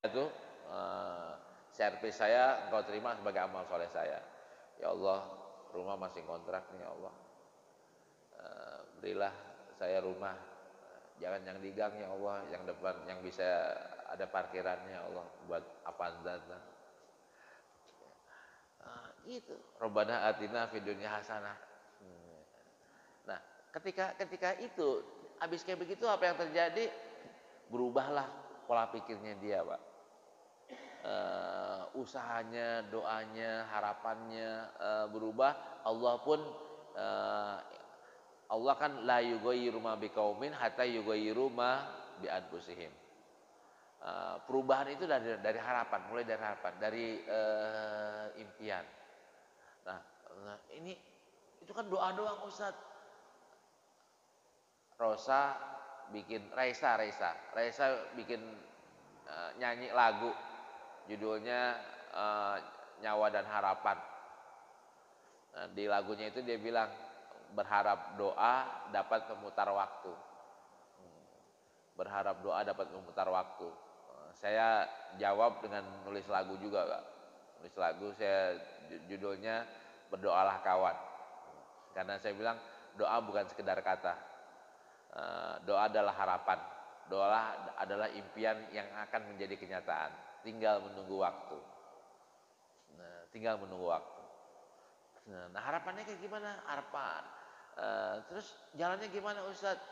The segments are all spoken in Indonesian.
itu servis saya engkau terima sebagai amal soleh saya. Ya Allah, rumah masih kontrak nih ya Allah. Berilah saya rumah, jangan yang di gang ya Allah, yang depan yang bisa ada parkirannya ya Allah buat Avanza. Itu Robbana atina fid dunya hasanah. Nah, ketika itu habis kayak begitu apa yang terjadi? Berubahlah pola pikirnya dia, Pak. Usahanya, doanya, harapannya berubah. Allah pun uh, Allah kan la yughayyiru ma biqaumin hatta yughayyiru ma bi anfusihim. Perubahan itu dari harapan, mulai dari harapan, dari impian. Nah, ini itu kan doa doang Ustaz. Raisa bikin nyanyi lagu judulnya Nyawa dan Harapan. Nah, di lagunya itu dia bilang berharap doa dapat memutar waktu. Berharap doa dapat memutar waktu. Saya jawab dengan nulis lagu juga, Kak. Nulis lagu saya judulnya Berdoalah Kawan. Karena saya bilang doa bukan sekedar kata. Doa adalah harapan. Doa adalah impian yang akan menjadi kenyataan. Tinggal menunggu waktu. Tinggal menunggu waktu. Nah, harapannya kayak gimana? Harapan. Terus jalannya gimana Ustadz?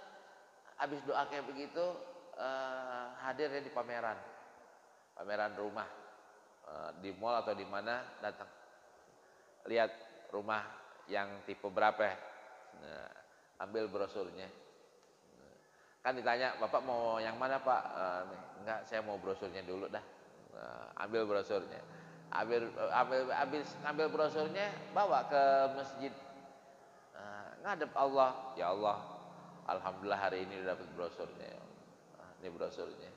Habis doa kayak begitu, hadirnya di pameran rumah, di mall atau di mana datang. Lihat rumah yang tipe berapa? Nah, ambil brosurnya. Kan ditanya, Bapak mau yang mana Pak? Enggak, saya mau brosurnya dulu dah. Ambil brosurnya. Ambil brosurnya, bawa ke masjid. Ngadep Allah, ya Allah, alhamdulillah hari ini udah dapat brosurnya. Ini brosurnya.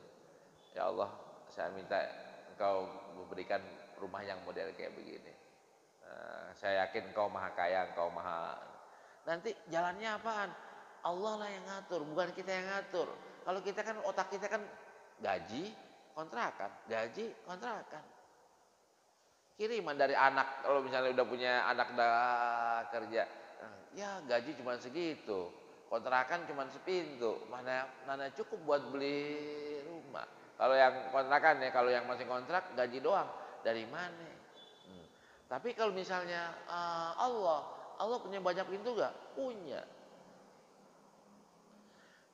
Ya Allah, saya minta Engkau memberikan rumah yang model kayak begini. Saya yakin Engkau maha kaya, Engkau maha. Nanti jalannya apaan? Allah lah yang ngatur, bukan kita yang ngatur. Kalau kita kan otak kita kan gaji, kontrakan, gaji, kontrakan. Kiriman dari anak, kalau misalnya udah punya anak udah kerja, ya gaji cuma segitu, kontrakan cuma sepintu, mana cukup buat beli rumah. Kalau yang kontrakan ya, kalau yang masih kontrak gaji doang, dari mana? Tapi kalau misalnya Allah punya banyak pintu gak? Punya.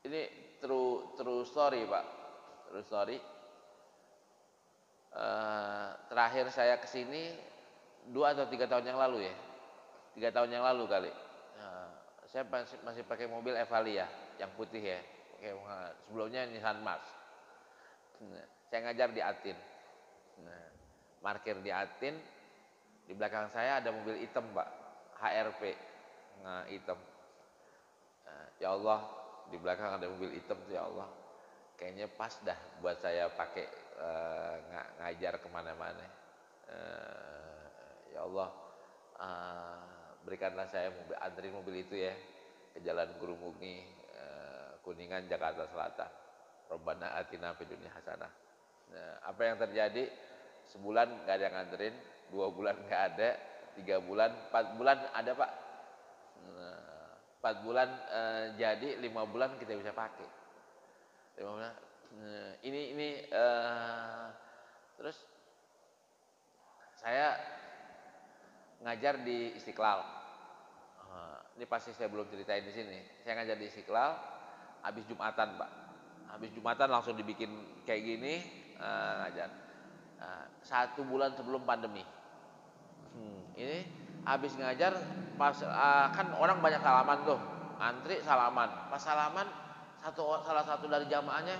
Ini true story Pak, true story. Terakhir saya kesini 2 atau 3 tahun yang lalu ya, 3 tahun yang lalu kali. Saya masih pakai mobil Evalia yang putih ya, sebelumnya Nissan Mars. Saya ngajar di Atin, parkir di Atin, di belakang saya ada mobil hitam Pak, HRP, hitam. Ya Allah, di belakang ada mobil hitam tuh ya Allah, kayaknya pas dah buat saya pakai ngajar kemana-mana. Ya Allah, berikanlah saya anterin mobil itu ya ke Jalan Guru Mugni, Kuningan, Jakarta Selatan. Robbana atina fid dunya hasanah. Nah, apa yang terjadi? Sebulan nggak ada yang nganterin, 2 bulan nggak ada, 3 bulan, 4 bulan ada Pak. 4 bulan jadi 5 bulan kita bisa pakai. 5 bulan. Ini terus saya ngajar di Istiqlal. Ini pasti saya belum ceritain di sini. Saya ngajar di Istiqlal, habis Jumatan Pak. Habis Jumatan langsung dibikin kayak gini, ngajar. 1 bulan sebelum pandemi. Ini habis ngajar, pas kan orang banyak salaman tuh, antri salaman. Pas salaman, salah satu dari jamaahnya,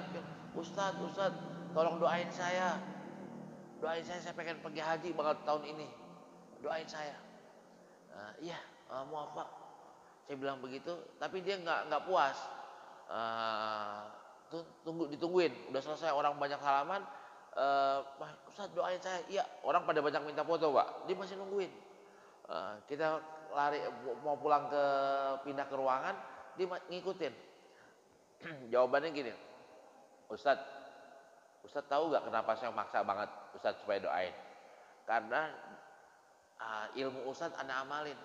Ustadz, tolong doain saya. Saya pengen pergi haji banget tahun ini. Doain saya. Iya, mau apa? Saya bilang begitu, tapi dia nggak puas. Ditungguin, udah selesai orang banyak salaman. Ustaz doain saya. Iya, orang pada banyak minta foto Pak, dia masih nungguin. Kita lari mau pulang pindah ke ruangan, dia ngikutin. Jawabannya gini, Ustaz, Ustadz tahu nggak kenapa saya maksa banget Ustadz supaya doain? Karena ilmu Ustadz ana amalin.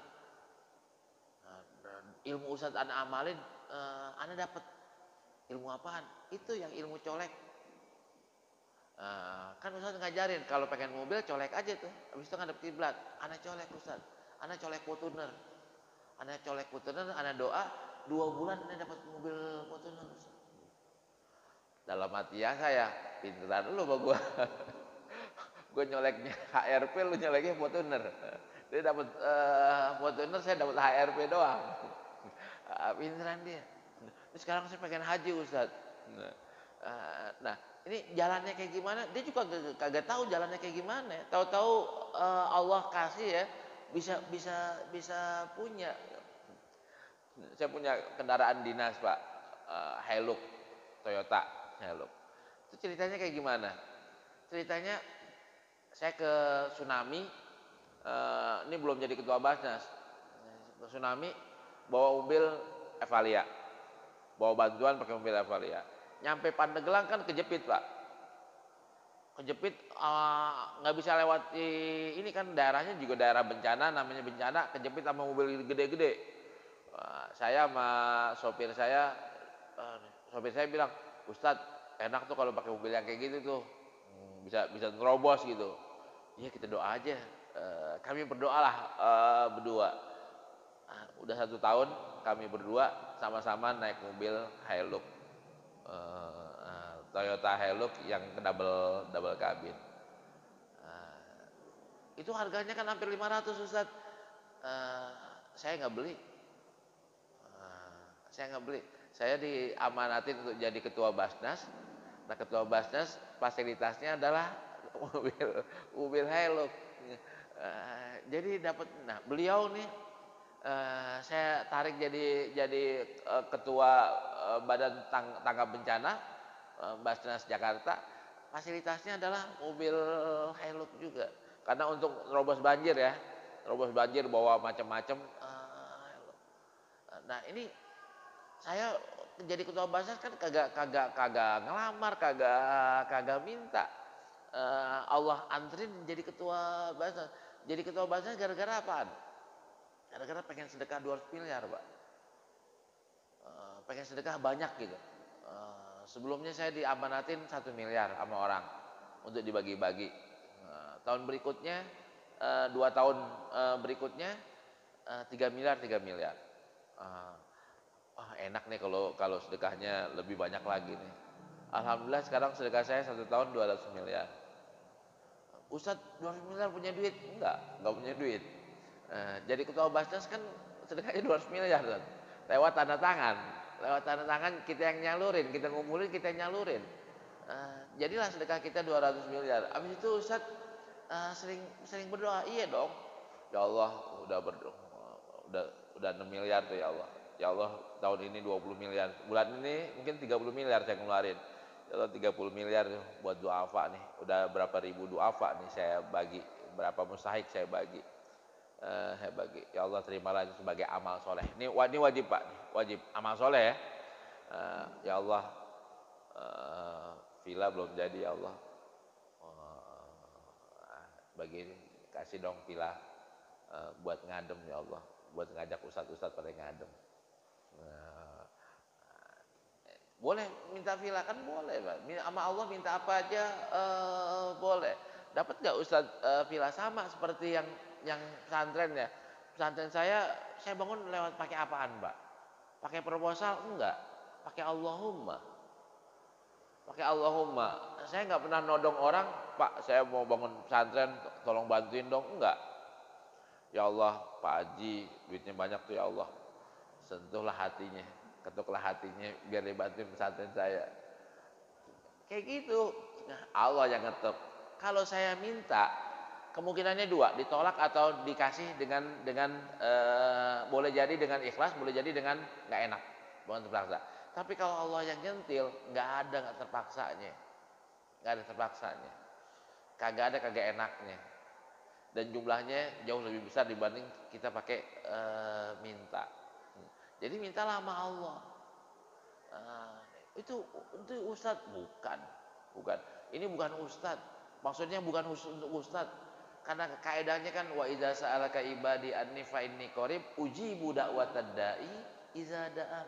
Ilmu Ustadz ana amalin, ana dapat ilmu apaan? Itu yang ilmu colek. Kan Ustadz ngajarin kalau pengen mobil colek aja tuh, habis itu ngadep kiblat. Ana colek Ustadz, ana colek Fortuner, ana doa 2 bulan ana dapat mobil Fortuner. Dalam hati ya saya, pinteran lu sama gua. Gua nyoleknya HRP, lu nyoleknya Fortuner. Dia dapat Fortuner, saya dapat HRP doang. Pinteran dia. Terus sekarang saya pengen haji Ustaz. Nah, ini jalannya kayak gimana? Dia juga kagak tahu jalannya kayak gimana. Tahu-tahu Allah kasih ya, bisa punya. Saya punya kendaraan dinas Pak, Hilux, Toyota Hilux. Itu ceritanya kayak gimana? Ceritanya saya ke Tsunami, ini belum jadi ketua Basnas. Ke Tsunami bawa mobil Evalia, bawa bantuan pakai mobil Evalia. Nyampe Pandeglang kan kejepit Pak, kejepit, nggak bisa lewati ini kan daerahnya juga daerah bencana, namanya bencana, kejepit sama mobil gede-gede. Saya sama sopir saya bilang, Ustadz enak tuh kalau pakai mobil yang kayak gitu tuh, bisa nerobos gitu. Iya kita doa aja, kami berdoalah berdua. Udah 1 tahun kami berdua sama-sama naik mobil Hilux, Toyota Hilux yang double kabin. Itu harganya kan hampir 500 Ustadz. Saya nggak beli. Saya diamanatin untuk jadi ketua Basnas. Nah ketua Basnas fasilitasnya adalah mobil Hilux. Jadi dapat, nah beliau nih saya tarik jadi ketua badan tanggap bencana Basnas Jakarta. Fasilitasnya adalah mobil Hilux juga. Karena untuk robos banjir ya, bawa macam-macam. Nah ini saya jadi ketua Basnas kan kagak ngelamar, kagak minta. Allah antrin jadi ketua Basnas. Jadi ketua Basnas gara-gara apaan? Gara-gara pengen sedekah 200 miliar Pak. Pengen sedekah banyak gitu. Sebelumnya saya diamanatin 1 miliar sama orang untuk dibagi-bagi. Tahun berikutnya, 2 tahun berikutnya 3 miliar. Enak nih kalau sedekahnya lebih banyak lagi nih. Alhamdulillah sekarang sedekah saya 1 tahun 200 miliar. Ustadz 200 miliar punya duit? Enggak punya duit. Jadi ketua Basnas kan sedekahnya 200 miliar kan? Lewat tanda tangan kita yang nyalurin, kita ngumpulin, kita yang nyalurin. Jadilah sedekah kita 200 miliar. Habis itu Ustadz sering berdoa. Iya dong. Ya Allah, udah berdoa. Udah 6 miliar tuh ya Allah. Ya Allah, tahun ini 20 miliar. Bulan ini mungkin 30 miliar saya ngeluarin. Ya Allah 30 miliar buat duafa nih. Udah berapa ribu duafa nih saya bagi. Berapa mustahik saya bagi. Ya Allah terimalah itu sebagai amal soleh. Ini wajib Pak, wajib amal soleh ya. Ya Allah, villa belum jadi ya Allah. Bagi kasih dong villa buat ngadem ya Allah, buat ngajak ustadz pada ngadem. Boleh minta villa kan boleh Pak. Sama Allah minta apa aja boleh. Dapat nggak Ustadz villa sama seperti yang pesantren ya? Pesantren saya bangun lewat pakai apaan Pak? Pakai proposal? Enggak. Pakai Allahumma. Saya nggak pernah nodong orang, Pak saya mau bangun pesantren, tolong bantuin dong. Enggak. Ya Allah Pak Haji duitnya banyak tuh ya Allah. Sentuhlah hatinya, ketuklah hatinya biar dibantuin pesantren saya. Kayak gitu. Nah, Allah yang ngetuk. Kalau saya minta, kemungkinannya 2, ditolak atau dikasih dengan boleh jadi dengan ikhlas, boleh jadi dengan nggak enak, bukan terpaksa. Tapi kalau Allah yang nyentil, nggak terpaksanya, kagak enaknya. Dan jumlahnya jauh lebih besar dibanding kita pakai minta. Jadi mintalah sama Allah. Itu Ustadz bukan. Ini bukan ustad. Maksudnya bukan untuk ustad. Karena kaedahnya kan wa idza sa'alaka ibadi anni fa inni qarib ujibu da'watad da'i idza da'an.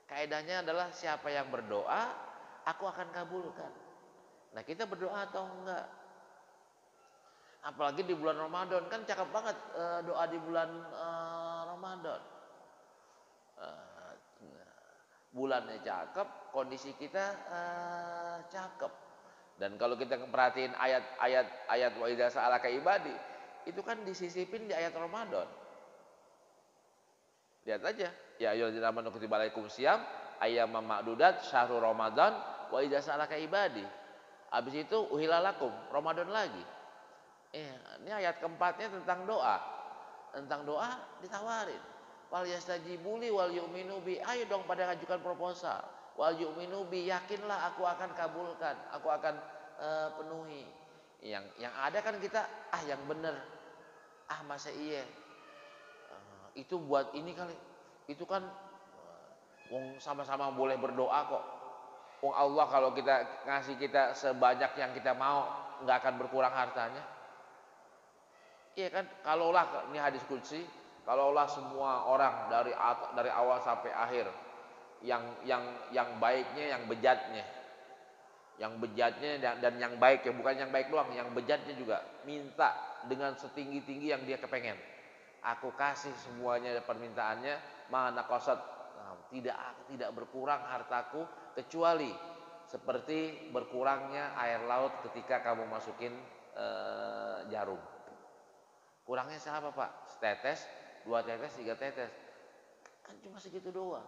Kaedahnya adalah siapa yang berdoa, aku akan kabulkan. Nah, kita berdoa atau enggak? Apalagi di bulan Ramadan, kan cakep banget doa di bulan Ramadan. Bulannya cakep, kondisi kita cakep. Dan kalau kita perhatiin ayat wa idza sa'alaka ibadi, itu kan disisipin di ayat Ramadan. Lihat aja, ya ayyuhallazina amanu kutiba alaikumus syiyam ayyaman ma'dudat syahrul ramadan wa idza sa'alaka ibadi. Habis itu uhilalakum, Ramadan lagi. Ini ayat keempatnya tentang doa. Tentang doa ditawarin. Wal yastajibuli wal yu'minu bi. Ayo dong pada ngajukan proposal. Wal yu'minu bi, yakinlah aku akan kabulkan, aku akan penuhi. Yang ada kan kita yang bener. Masa iya. Itu buat ini kali. Itu kan wong sama-sama boleh berdoa kok. Wong Allah kalau kita ngasih kita sebanyak yang kita mau, nggak akan berkurang hartanya. Iya kan, kalaulah ini hadis qudsi, kalaulah semua orang dari awal sampai akhir yang baiknya, yang bejatnya dan yang baik ya, bukan yang baik doang, yang bejatnya juga minta dengan setinggi-tinggi yang dia kepengen. Aku kasih semuanya permintaannya, mana qasad, tidak berkurang hartaku kecuali seperti berkurangnya air laut ketika kamu masukin jarum. Kurangnya siapa Pak? Setetes, 2 tetes, 3 tetes. Kan cuma segitu doang.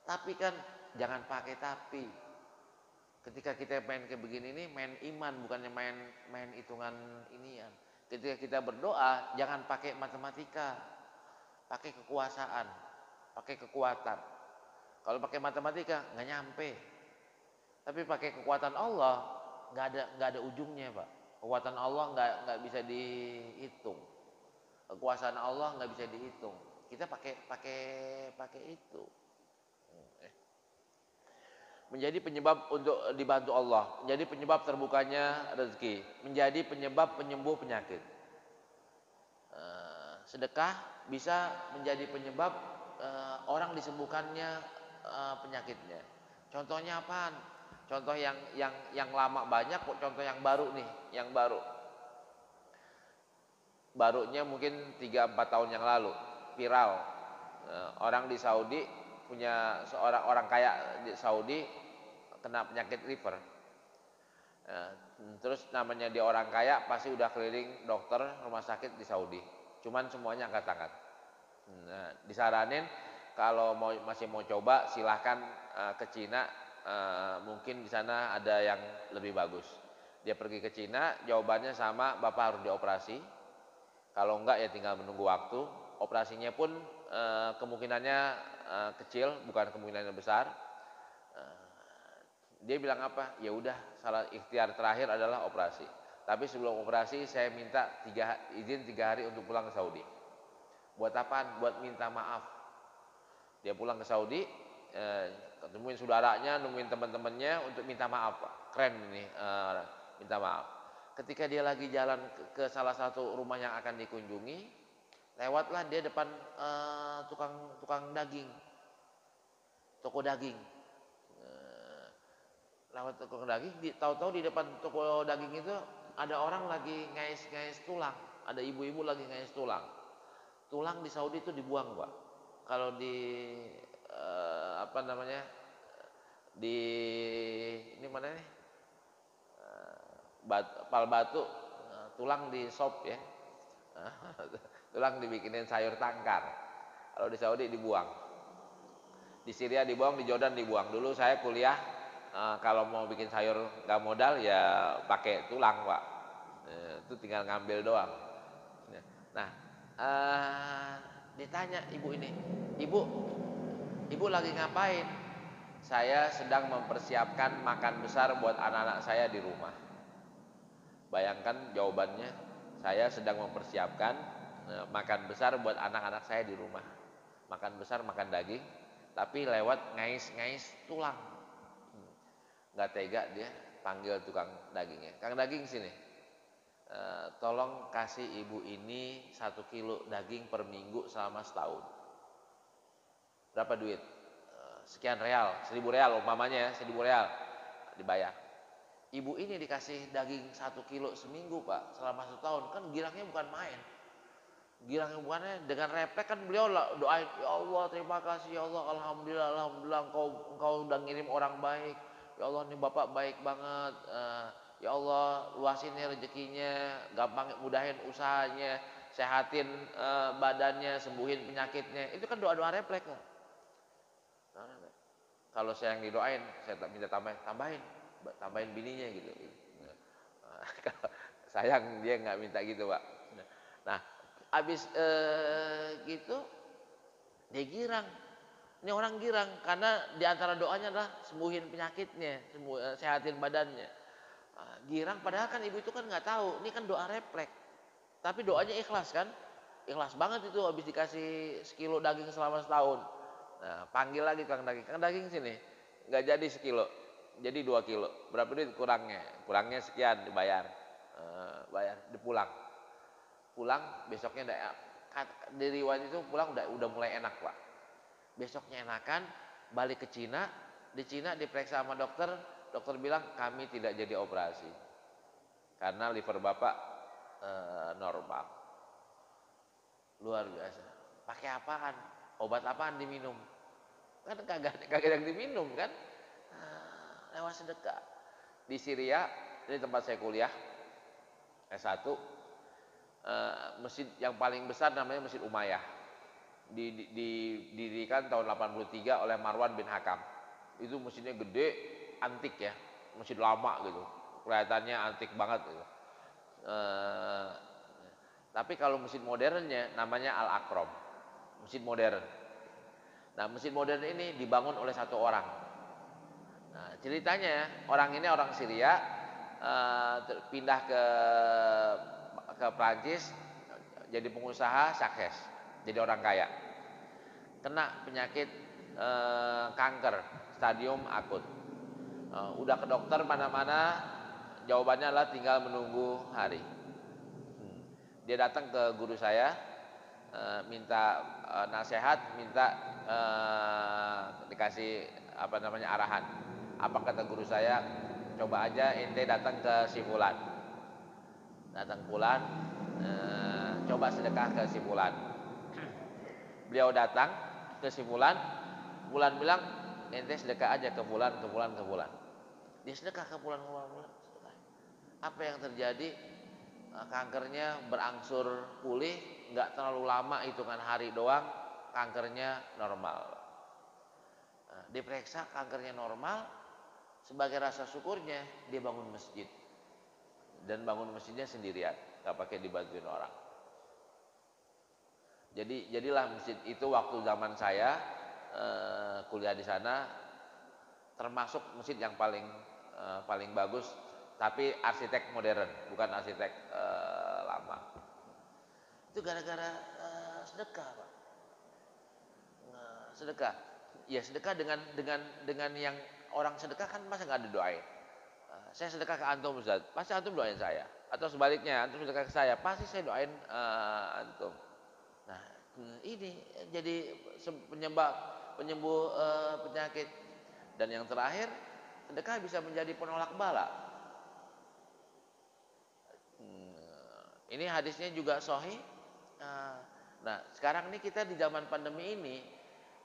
Tapi kan jangan pakai tapi. Ketika kita main kayak begini ini main iman, bukannya main hitungan inian. Ketika kita berdoa jangan pakai matematika. Pakai kekuasaan, pakai kekuatan. Kalau pakai matematika nggak nyampe. Tapi pakai kekuatan Allah nggak ada ujungnya Pak. Kekuatan Allah nggak bisa dihitung. Kekuasaan Allah nggak bisa dihitung. Kita pakai itu. Menjadi penyebab untuk dibantu Allah. Menjadi penyebab terbukanya rezeki. Menjadi penyebab penyembuh penyakit. Sedekah bisa menjadi penyebab orang disembuhkannya penyakitnya. Contohnya apaan? Contoh yang lama banyak, contoh yang baru nih, yang baru. Barunya mungkin 3-4 tahun yang lalu, viral. Orang di Saudi punya seorang orang kaya di Saudi kena penyakit liver. Terus namanya dia orang kaya pasti udah keliling dokter rumah sakit di Saudi. Cuman semuanya angkat tangan. Disaranin kalau masih mau coba silahkan ke Cina. Mungkin di sana ada yang lebih bagus. Dia pergi ke Cina, jawabannya sama, Bapak harus dioperasi. Kalau enggak ya tinggal menunggu waktu. Operasinya pun kemungkinannya kecil, bukan kemungkinannya besar. Dia bilang apa? Ya udah, salah ikhtiar terakhir adalah operasi. Tapi sebelum operasi saya minta izin 3 hari untuk pulang ke Saudi. Buat apaan? Buat minta maaf. Dia pulang ke Saudi, nemuin saudaranya, nemuin teman-temannya untuk minta maaf. Keren ini, minta maaf. Ketika dia lagi jalan ke salah satu rumah yang akan dikunjungi, lewatlah dia depan tukang daging, toko daging. Lewat toko daging, tahu-tahu di depan toko daging itu ada orang lagi ngais tulang, ada ibu-ibu lagi ngais tulang. Tulang di Saudi itu dibuang Pak. Kalau di di ini mana nih, pal batu, tulang di sop ya, tulang dibikinin sayur tangkar. Kalau di Saudi dibuang, di Syria dibuang, di Jordan dibuang. Dulu saya kuliah kalau mau bikin sayur nggak modal ya pakai tulang Pak, itu tinggal ngambil doang. Nah ditanya ibu ini, ibu lagi ngapain? Saya sedang mempersiapkan makan besar buat anak-anak saya di rumah. Bayangkan jawabannya, saya sedang mempersiapkan makan besar buat anak-anak saya di rumah. Makan besar, makan daging, tapi lewat ngais-ngais tulang. Nggak tega dia, panggil tukang dagingnya. Kang daging sini, tolong kasih ibu ini 1 kilo daging per minggu selama setahun. Berapa duit? Sekian real, 1.000 real umpamanya ya, 1.000 real dibayar. Ibu ini dikasih daging 1 kilo seminggu Pak, selama setahun, kan girangnya bukan main. Girangnya bukannya dengan refleks kan beliau doain, ya Allah terima kasih ya Allah, alhamdulillah, alhamdulillah engkau udah ngirim orang baik. Ya Allah nih bapak baik banget. Ya Allah luasin nih rezekinya, gampang mudahin usahanya, sehatin badannya, sembuhin penyakitnya. Itu kan doa-doa refleks kan. Kalau saya yang didoain, saya minta tambahin bininya gitu. Sayang dia nggak minta gitu Pak. Nah, habis gitu dia girang. Ini orang girang karena diantara doanya adalah sembuhin penyakitnya, sehatin badannya. Girang padahal kan ibu itu kan nggak tahu, ini kan doa refleks. Tapi doanya ikhlas kan? Ikhlas banget itu habis dikasih 1 kilo daging selama setahun. Nah, panggil lagi Kang daging sini. Nggak jadi 1 kilo, jadi 2 kilo. Berapa duit kurangnya? Kurangnya sekian dibayar. Bayar, dipulang. Pulang besoknya di riwayat itu pulang udah mulai enak Pak. Besoknya enakan, balik ke Cina. Di Cina diperiksa sama dokter bilang kami tidak jadi operasi karena liver bapak normal. Luar biasa. Pakai apaan? Obat apaan diminum? Kan kagak yang diminum kan? Lewat sedekah. Di Syria, ini tempat saya kuliah S1, masjid yang paling besar namanya Masjid Umayyah. Didirikan tahun 83 oleh Marwan bin Hakam. Itu masjidnya gede, antik ya, masjid lama gitu, kelihatannya antik banget gitu. Tapi kalau masjid modernnya namanya Al-Akram, masjid modern. Nah, masjid modern ini dibangun oleh satu orang. Nah, ceritanya orang ini orang Syria, pindah ke Prancis, jadi pengusaha sukses, jadi orang kaya. Kena penyakit kanker stadium akut. Udah ke dokter mana-mana, jawabannya adalah tinggal menunggu hari. Dia datang ke guru saya, minta nasihat, minta dikasih arahan. Apa kata guru saya? Coba aja ente datang ke si Fulan. Datang Fulan, coba sedekah ke si Fulan. Beliau datang ke si Fulan, Fulan bilang ente sedekah aja ke Fulan. Dia sedekah ke Fulan. Apa yang terjadi? Kankernya berangsur pulih, nggak terlalu lama, hitungan hari doang, kankernya normal. Diperiksa kankernya normal, sebagai rasa syukurnya dia bangun masjid, dan bangun masjidnya sendirian, nggak pakai dibantuin orang. Jadilah masjid itu waktu zaman saya kuliah di sana, termasuk masjid yang paling bagus. Tapi arsitek modern, bukan arsitek lama. Itu gara-gara sedekah, Pak. Sedekah, ya sedekah dengan yang orang sedekah kan masa nggak didoain. Saya sedekah ke antum Ustaz, pasti antum doain saya. Atau sebaliknya, antum sedekah ke saya, pasti saya doain antum. Nah, ini jadi penyembuh penyakit. Dan yang terakhir, sedekah bisa menjadi penolak bala. Ini hadisnya juga sahih. Nah, sekarang ini kita di zaman pandemi ini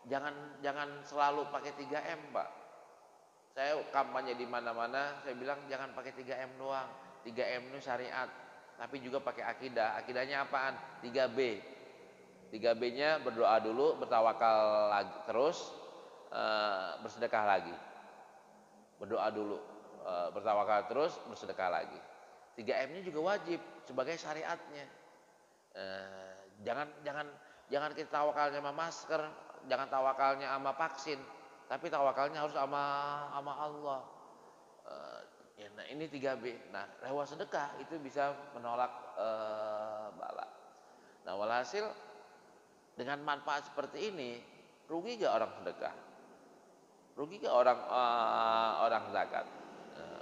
jangan selalu pakai 3M, Pak. Saya kampanye di mana-mana, saya bilang jangan pakai 3M doang. 3M itu syariat, tapi juga pakai akidah. Akidahnya apaan? 3B. 3B-nya berdoa dulu, bertawakal lagi, terus bersedekah lagi. Berdoa dulu, bertawakal terus, bersedekah lagi. 3M-nya juga wajib sebagai syariatnya. Jangan kita tawakalnya sama masker, jangan tawakalnya sama vaksin, tapi tawakalnya harus sama Allah. Nah ini 3B. Nah lewat sedekah itu bisa menolak bala. Nah walhasil dengan manfaat seperti ini, rugi gak orang sedekah? Rugi gak orang zakat?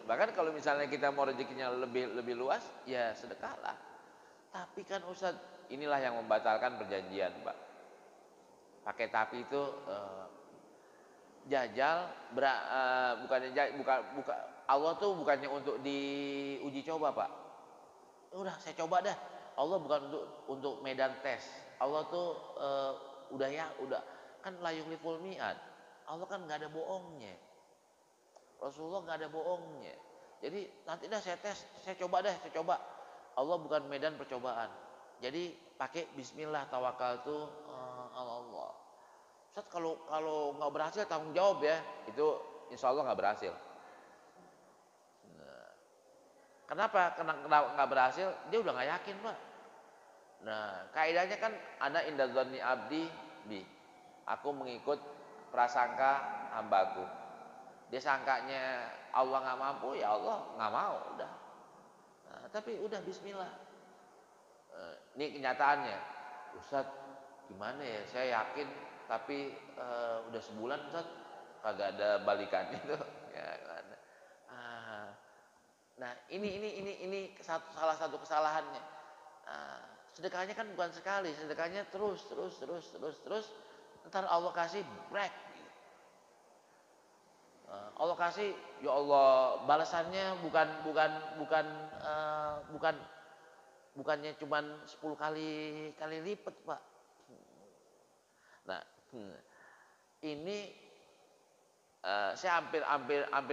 Bahkan kalau misalnya kita mau rezekinya lebih lebih luas, ya sedekahlah. Tapi kan Ustadz, inilah yang membatalkan perjanjian, Pak. Pakai tapi itu jajal, bukannya buka Allah tuh bukannya untuk diuji coba, Pak. Udah saya coba dah. Allah bukan untuk medan tes. Allah tuh udah kan la yukhliful mi'ad. Allah kan nggak ada bohongnya. Rasulullah nggak ada bohongnya. Jadi nanti dah saya tes, saya coba dah, saya coba. Allah bukan medan percobaan. Jadi pakai Bismillah tawakal tuh Allah. Ustaz, kalau nggak berhasil tanggung jawab ya. Itu insya Allah nggak berhasil. Nah, kenapa? Karena nggak berhasil, dia udah nggak yakin, Pak. Nah, kaidahnya kan ana inda dzanni abdi bi. Aku mengikut prasangka hambaku. Dia sangkanya Allah nggak mampu, ya Allah nggak mau, udah. Nah, tapi udah Bismillah. Ini kenyataannya, Ustadz gimana ya? Saya yakin, tapi udah sebulan Ustadz kagak ada balikannya tuh. Ya, nah ini salah satu kesalahannya. Sedekahnya kan bukan sekali, sedekahnya terus. Ntar Allah kasih break. Allah kasih, ya Allah balasannya bukannya cuman 10 kali lipat, Pak. Nah, ini saya hampir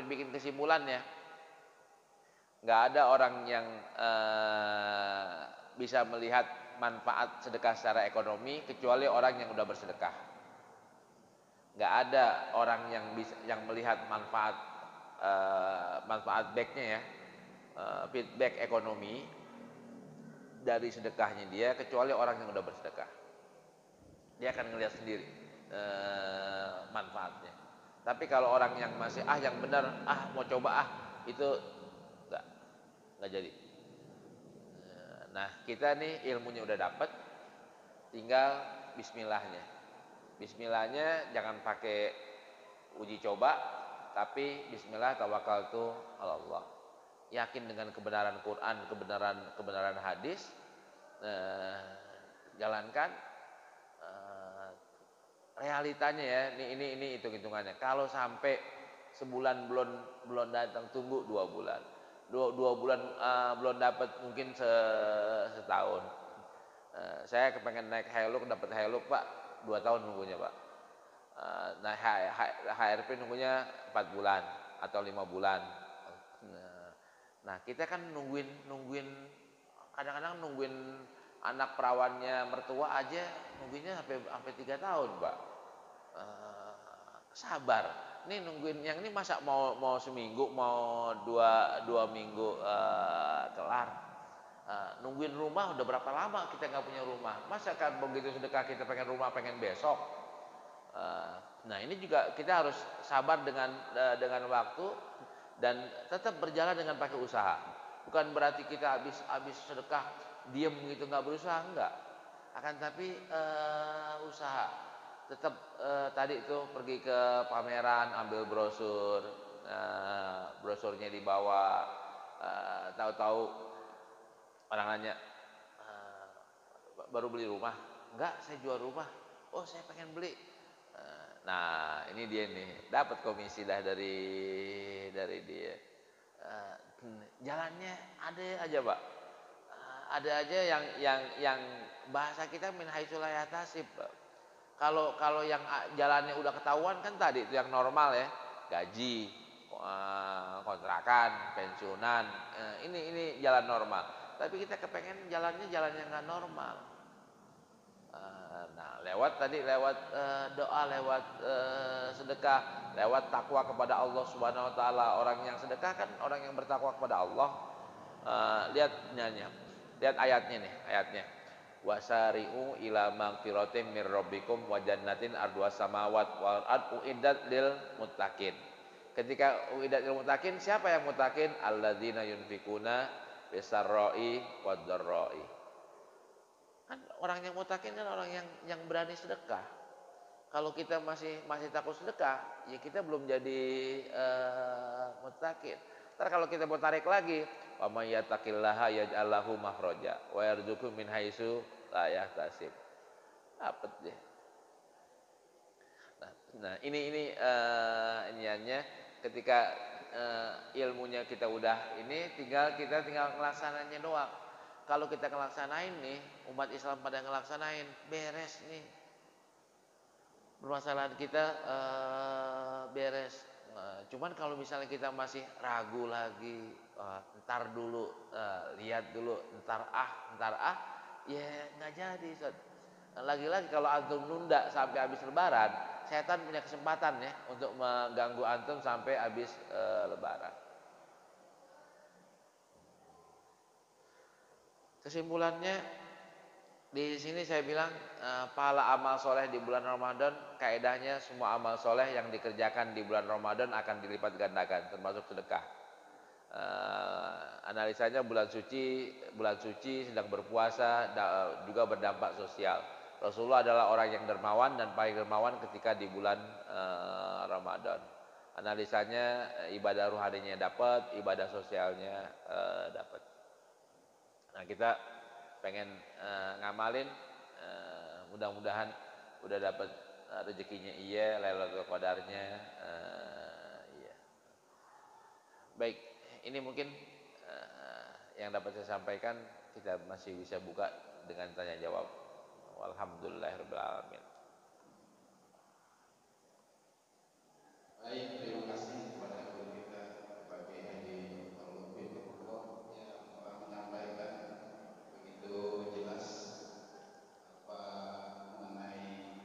bikin kesimpulan ya. Nggak ada orang yang bisa melihat manfaat sedekah secara ekonomi kecuali orang yang udah bersedekah. Nggak ada orang yang melihat manfaat backnya ya, feedback ekonomi dari sedekahnya dia kecuali orang yang udah bersedekah. Dia akan ngelihat sendiri manfaatnya. Tapi kalau orang yang masih yang benar mau coba itu nggak jadi. Nah, kita nih ilmunya udah dapat, tinggal Bismillahnya. Bismillahnya jangan pakai uji coba, tapi Bismillah tawakkaltu ala Allah. Yakin dengan kebenaran Quran, kebenaran hadis, jalankan. Realitanya ya, ini hitung-hitungannya. Kalau sampai sebulan belum datang, tunggu 2 bulan. 2 bulan belum dapat, mungkin setahun. Saya kepengen naik Hilux, dapat Hilux Pak, 2 tahun nunggunya Pak. Nah HRP nunggunya 4 bulan atau 5 bulan. Nah kita kan nungguin kadang-kadang nungguin anak perawannya mertua aja nungguinnya sampai 3 tahun Pak. Sabar. Nih nungguin yang ini masa mau seminggu, mau dua minggu kelar. Nungguin rumah udah berapa lama kita nggak punya rumah. Masa kan begitu sedekah kita pengen rumah, pengen besok. Nah ini juga kita harus sabar dengan waktu dan tetap berjalan dengan pakai usaha. Bukan berarti kita habis sedekah diam gitu nggak berusaha, enggak. Akan tapi usaha. Tetap tadi itu pergi ke pameran, ambil brosur, brosurnya dibawa, tahu-tahu orang nanya, baru beli rumah? Enggak, saya jual rumah. Oh, saya pengen beli. Nah, ini dia nih, dapat komisi dah dari dia. Jalannya ada aja, Pak. Ada aja yang bahasa kita min haitsu la yahtasib. Kalau yang jalannya udah ketahuan kan tadi itu yang normal ya, gaji, kontrakan, pensiunan, ini jalan normal. Tapi kita kepengen jalan yang nggak normal. Nah lewat doa, lewat sedekah, lewat takwa kepada Allah Subhanahu Wa Taala. Orang yang sedekah kan orang yang bertakwa kepada Allah. Lihat ayatnya nih, ayatnya. Wasari'u ila magfiratin mir rabbikum wa jannatin arduas samawat wal ard uiddat lil muttaqin. Ketika uiddat lil muttaqin, siapa yang muttaqin? Alladzina yunfikuna bisarra'i wad dharra'i. Kan orang yang muttaqin kan orang yang berani sedekah. Kalau kita masih takut sedekah, ya kita belum jadi muttaqin. Ntar kalau kita mau tarik lagi, wa may yattaqillaha yaj'al lahu makhraja wa yarzuqhu min haitsu la yahtasib. Dapat deh. Nah, ini iniannya ketika ilmunya kita udah ini tinggal ngelaksananya doang. Kalau kita ngelaksanain nih, umat Islam pada ngelaksanain, beres nih. Permasalahan kita beres. Cuman kalau misalnya kita masih ragu lagi, ntar dulu, lihat dulu, ntar ya nggak jadi. Lagi-lagi kalau antum nunda sampai habis Lebaran, setan punya kesempatan ya untuk mengganggu antum sampai habis Lebaran. Kesimpulannya di sini saya bilang pahala amal soleh di bulan Ramadan, kaedahnya semua amal soleh yang dikerjakan di bulan Ramadan akan dilipat gandakan, termasuk sedekah. Analisanya bulan suci sedang berpuasa juga berdampak sosial. Rasulullah adalah orang yang dermawan dan paling dermawan ketika di bulan Ramadan. Analisanya ibadah ruhaninya dapat, ibadah sosialnya dapat. Nah, kita pengen ngamalin, mudah-mudahan udah dapat rezekinya iya, Lailatul Qadarnya iya. Baik, ini mungkin yang dapat saya sampaikan. Kita masih bisa buka dengan tanya jawab. Walhamdulillahirabbil alamin. Baik, terima kasih kepada guru kita Pak Kiai Haji Maruf Hifdzullah yang telah menyampaikan begitu jelas apa mengenai.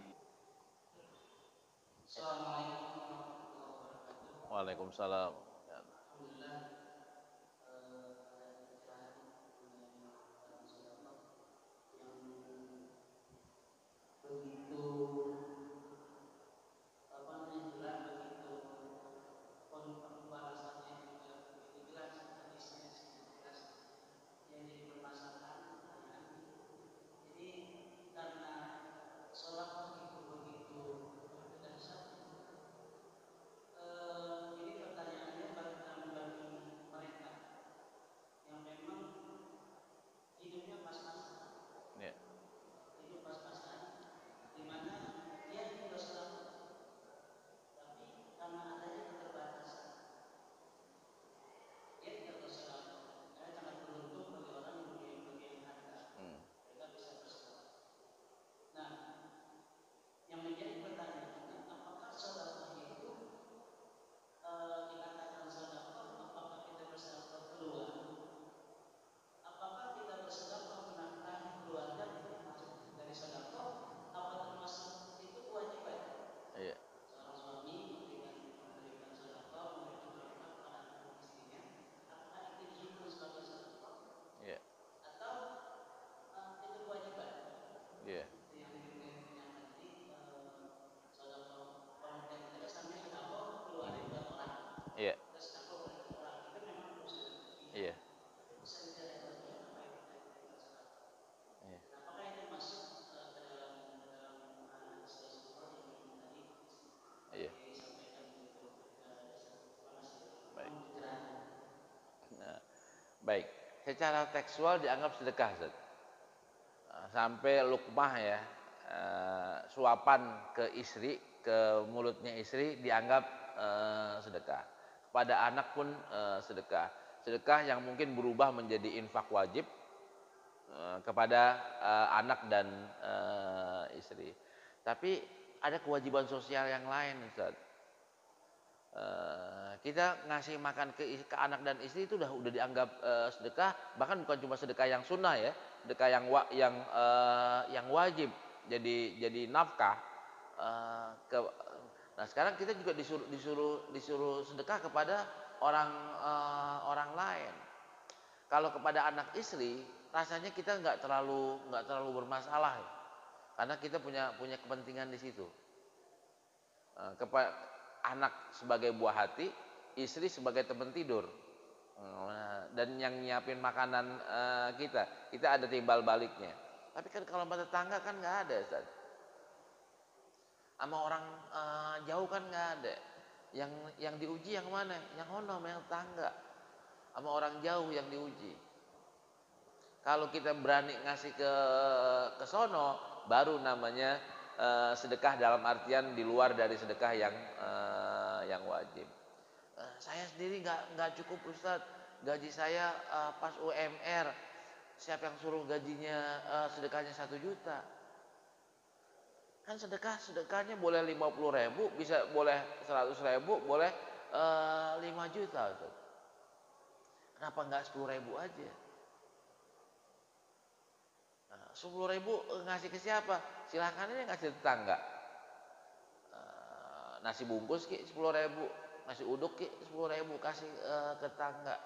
Assalamualaikum warahmatullahi wabarakatuh. Waalaikumsalam. Alhamdulillah ada pencerahan mengenai sedekah yang begitu jelas, begitu pembahasannya juga begitu jelas, hadisnya sangat jelas. Yang jadi permasalahan jadi karena sedekah itu begitu dahsyat, ini pertanyaannya bagi mereka yang memang hidupnya pas-pasan, Ya. hidup pas-pasan, di mana dia juga sedekah, tapi karena adanya keterbatasan, dia tidak bersedekah. Karena sangat beruntung bagi orang yang memiliki harta, mereka bisa bersedekah. Nah, yang menjadi pertanyaannya, apakah sedekah itu dikatakan sedekah, apakah kita bersedekah keluar? Apakah kita bersedekah menafkahi keluarga itu termasuk dari sedekah? Apa termasuk itu kewajiban? Iya. Seorang suami memberikan sedekah, memberikan nafkah kepada anak istrinya, apakah itu dihitung sebagai sedekah? Iya. Atau itu kewajiban? Iya. Itu yang ditanyakan tadi. Sedekah pengertian kita kesannya sedekah keluarin buat orang. Iya. Terus sedekah buat orang itu memang urusan. Iya. Urusan tidak ada apa yang kita sedekah. Iya. Apakah itu masuk ke dalam hadis Rasulullah yang memang tadi Iya. disampaikan begitu dasar. Terima kasih. Baik. Pencerahan. Nah, baik. Secara tekstual dianggap sedekah, Ustaz. Sampai lukmah ya, suapan ke istri, ke mulutnya istri dianggap sedekah. Kepada anak pun sedekah. Sedekah yang mungkin berubah menjadi infak wajib kepada anak dan istri. Tapi ada kewajiban sosial yang lain, Ustaz. Kita ngasih makan ke anak dan istri itu udah dianggap sedekah, bahkan bukan cuma sedekah yang sunnah ya, sedekah yang wajib, jadi nafkah. Nah sekarang kita juga disuruh sedekah kepada orang lain. Kalau kepada anak istri rasanya kita nggak terlalu bermasalah ya, karena kita punya kepentingan di situ. Kepada anak sebagai buah hati, istri sebagai teman tidur, dan yang nyiapin makanan kita ada timbal baliknya. Tapi kan kalau rumah tetangga kan nggak ada, Ustaz. Sama orang jauh kan nggak ada. Yang diuji yang mana? Yang ono, yang tetangga. sama orang jauh yang diuji. Kalau kita berani ngasih ke sono, baru namanya sedekah dalam artian di luar dari sedekah yang wajib. Saya sendiri nggak cukup Ustadz, gaji saya pas UMR, siapa yang suruh gajinya sedekahnya 1 juta? Kan sedekahnya boleh 50.000, bisa boleh 100.000, boleh 5 juta Ustadz. Kenapa nggak 10.000 aja? 10.000 ngasih ke siapa? Silahkan aja ngasih tetangga. Nasi bungkus ki 10.000, nasi uduk ki 10.000 kasih ke tetangga.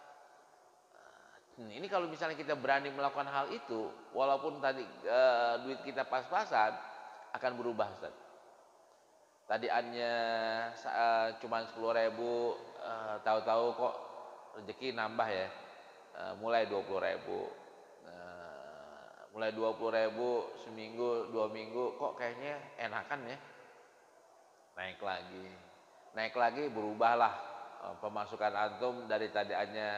Ini kalau misalnya kita berani melakukan hal itu, walaupun tadi duit kita pas-pasan, akan berubah Ustaz. Tadiannya cuma 10.000, tahu-tahu kok rezeki nambah ya, mulai 20.000. Mulai 20.000 seminggu, 2 minggu, kok kayaknya enakan ya. Naik lagi berubahlah pemasukan antum dari tadiannya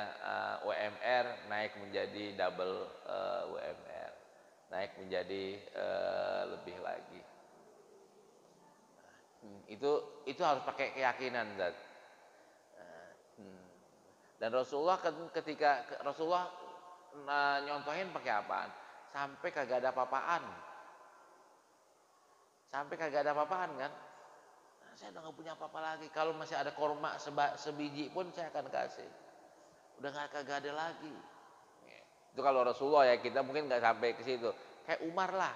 UMR naik menjadi double UMR, naik menjadi lebih lagi. Itu harus pakai keyakinan dan Rasulullah ketika Rasulullah nyontohin pakai apaan? Sampai kagak ada apa-apaan kan? Saya udah gak punya apa-apa lagi. Kalau masih ada korma sebiji pun saya akan kasih. Udah kagak ada lagi. Itu kalau Rasulullah ya, kita mungkin nggak sampai ke situ. Kayak Umar lah.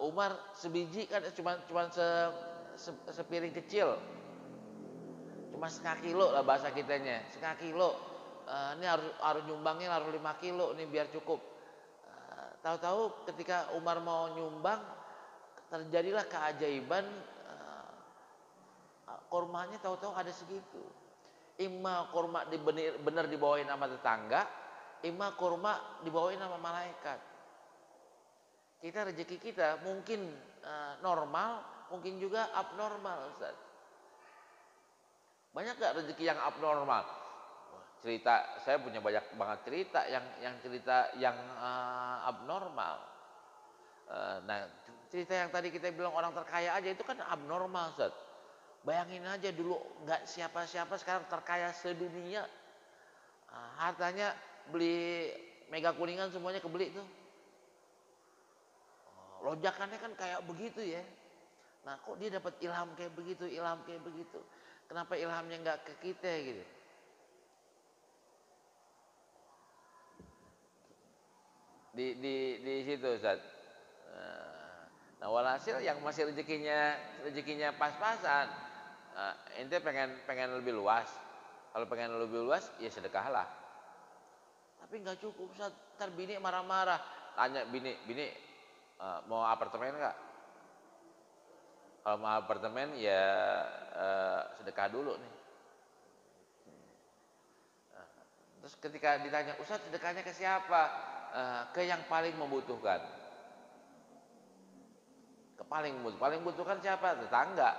Umar sebiji kan cuma sepiring kecil. Cuma setengah kilo lah bahasa kitanya. Setengah kilo. Ini harus nyumbangin harus 5 kilo nih biar cukup. Tahu-tahu ketika Umar mau nyumbang, terjadilah keajaiban, kormanya tahu-tahu ada segitu. Imma korma bener dibawain sama tetangga, imma korma dibawain sama malaikat. Kita rezeki kita mungkin normal, mungkin juga abnormal Ustaz. Banyak gak rezeki yang abnormal? Cerita saya punya banyak banget cerita yang abnormal. Nah, cerita yang tadi kita bilang orang terkaya aja itu kan abnormal Ustaz. Bayangin aja dulu nggak siapa-siapa sekarang terkaya sedunia. Hartanya beli Mega Kuningan semuanya kebeli tuh. Lonjakannya kan kayak begitu ya. Nah, kok dia dapat ilham kayak begitu? Kenapa ilhamnya nggak ke kita gitu? Di situ Ustaz. Nah, walhasil yang masih rezekinya pas-pasan, ente pengen lebih luas. Kalau pengen lebih luas, ya sedekahlah. Tapi nggak cukup Ustaz. Ntar bini marah-marah. Tanya bini mau apartemen nggak? Kalau mau apartemen ya sedekah dulu nih. Terus ketika ditanya, Ustaz sedekahnya ke siapa? Ke yang paling membutuhkan. Paling membutuhkan siapa? Tetangga,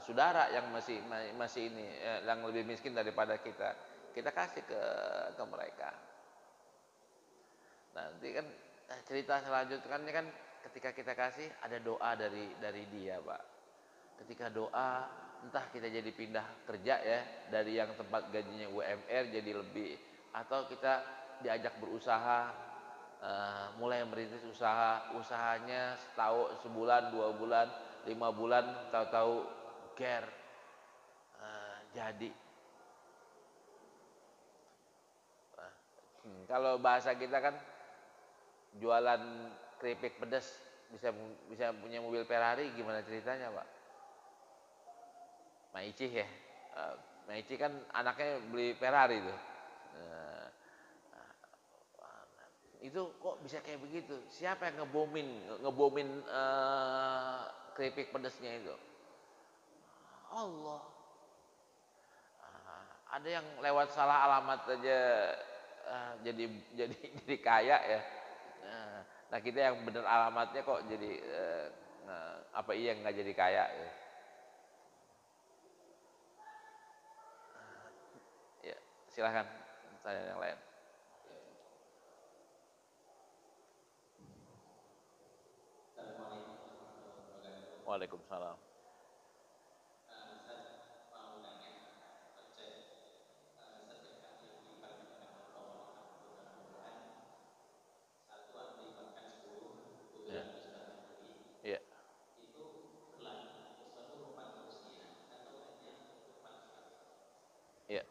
saudara yang masih ini, yang lebih miskin daripada kita. Kita kasih ke mereka. Nanti kan cerita selanjutnya kan ketika kita kasih ada doa dari dia, Pak. Ketika doa, entah kita jadi pindah kerja ya, dari yang tempat gajinya UMR jadi lebih, atau kita diajak berusaha, mulai merintis usahanya setahun, sebulan, 2 bulan, 5 bulan, tahu-tahu jadi. Kalau bahasa kita kan jualan keripik pedas bisa punya mobil Ferrari, gimana ceritanya Pak? Maici ya, Maici kan anaknya beli Ferrari tuh. Itu kok bisa kayak begitu? Siapa yang ngebomin keripik pedasnya itu? Allah. Ada yang lewat salah alamat aja jadi kaya ya. Nah, kita yang bener alamatnya kok jadi apa iya nggak jadi kaya ya? Ya, silahkan. pertanyaan yang lain. Waalaikumsalam. Ya. Iya. Iya.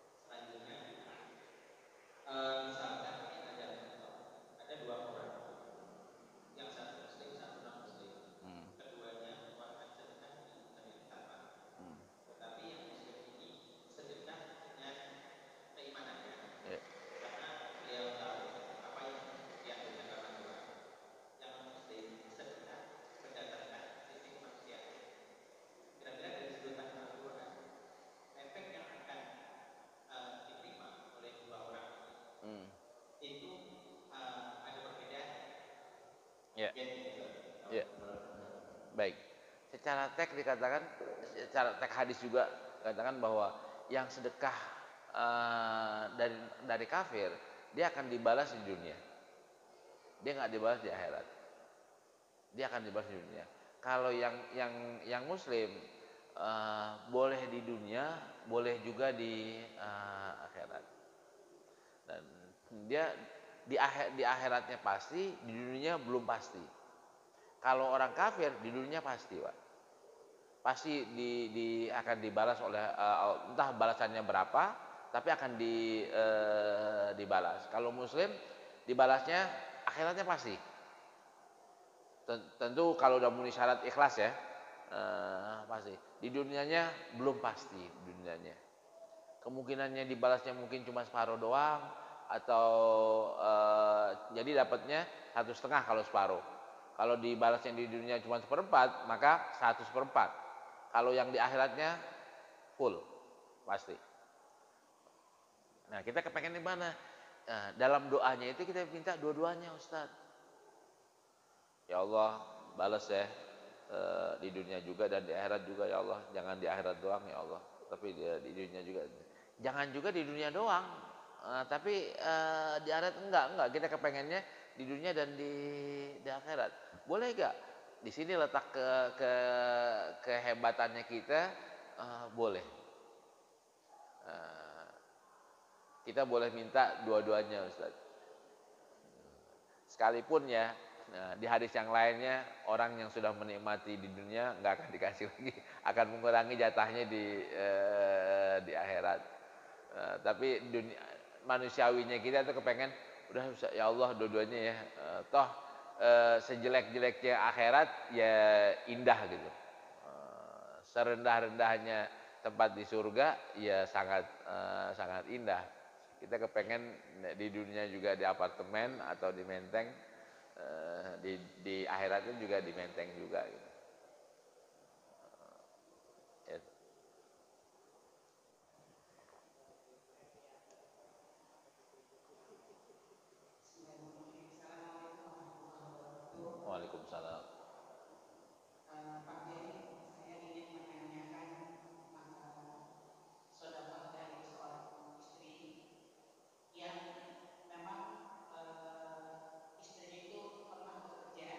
Misalkan ini ada contoh, ada dua orang, yang satu muslim, satu non muslim. Keduanya mengeluarkan sedekah dengan jumlah yang sama. Tetapi yang muslim ini sedekah dengan keimanannya. Karena beliau tahu apa yang dia kerjakan karena Tuhan. Yang non muslim sedekah berdasarkan sisi kemanusiaan. Kira-kira dari sudut pandang Al-Quran, efek yang akan diterima oleh dua orang itu ada perbedaan. Ya. Ya. Baik. Secara teks dikatakan, secara teks hadis juga katakan bahwa yang sedekah dari kafir dia akan dibalas di dunia. Dia nggak dibalas di akhirat. Dia akan dibalas di dunia. Kalau yang muslim boleh di dunia, boleh juga di akhirat. Dan dia di akhiratnya pasti, di dunia belum pasti. Kalau orang kafir di dunia pasti, Pak. Pasti akan dibalas oleh entah balasannya berapa, tapi akan dibalas. Kalau muslim dibalasnya akhiratnya pasti. Tentu kalau udah memenuhi syarat ikhlas ya, pasti. Di dunianya belum pasti dunianya. Kemungkinannya dibalasnya mungkin cuma separuh doang, atau jadi dapatnya 1/2 kalau separuh. Kalau dibalasnya di dunia cuma 1/4, maka 1/4. Kalau yang di akhiratnya full, pasti. Nah, kita kepengen di mana? Nah, dalam doanya itu kita minta dua-duanya, Ustaz. Ya Allah, balas ya di dunia juga dan di akhirat juga ya Allah. Jangan di akhirat doang ya Allah, tapi di dunia juga. Jangan juga di dunia doang, tapi di akhirat enggak. Kita kepengennya di dunia dan di akhirat. Boleh gak? Di sini letak kehebatannya kita, boleh. Kita boleh minta dua-duanya, Ustaz. Sekalipun ya, di hadis yang lainnya orang yang sudah menikmati di dunia nggak akan dikasih lagi, akan mengurangi jatahnya di akhirat. Tapi manusiawinya kita tuh kepengen udah ya Allah dua-duanya ya, toh sejelek-jeleknya akhirat ya indah gitu, serendah-rendahnya tempat di surga ya sangat indah. Kita kepengen di dunia juga di apartemen atau di menteng, di akhirat itu juga di menteng juga gitu. Waalaikumsalam. Pak Kiai, saya ingin menanyakan masalah sedekah dari seorang istri yang memang istrinya itu pernah bekerja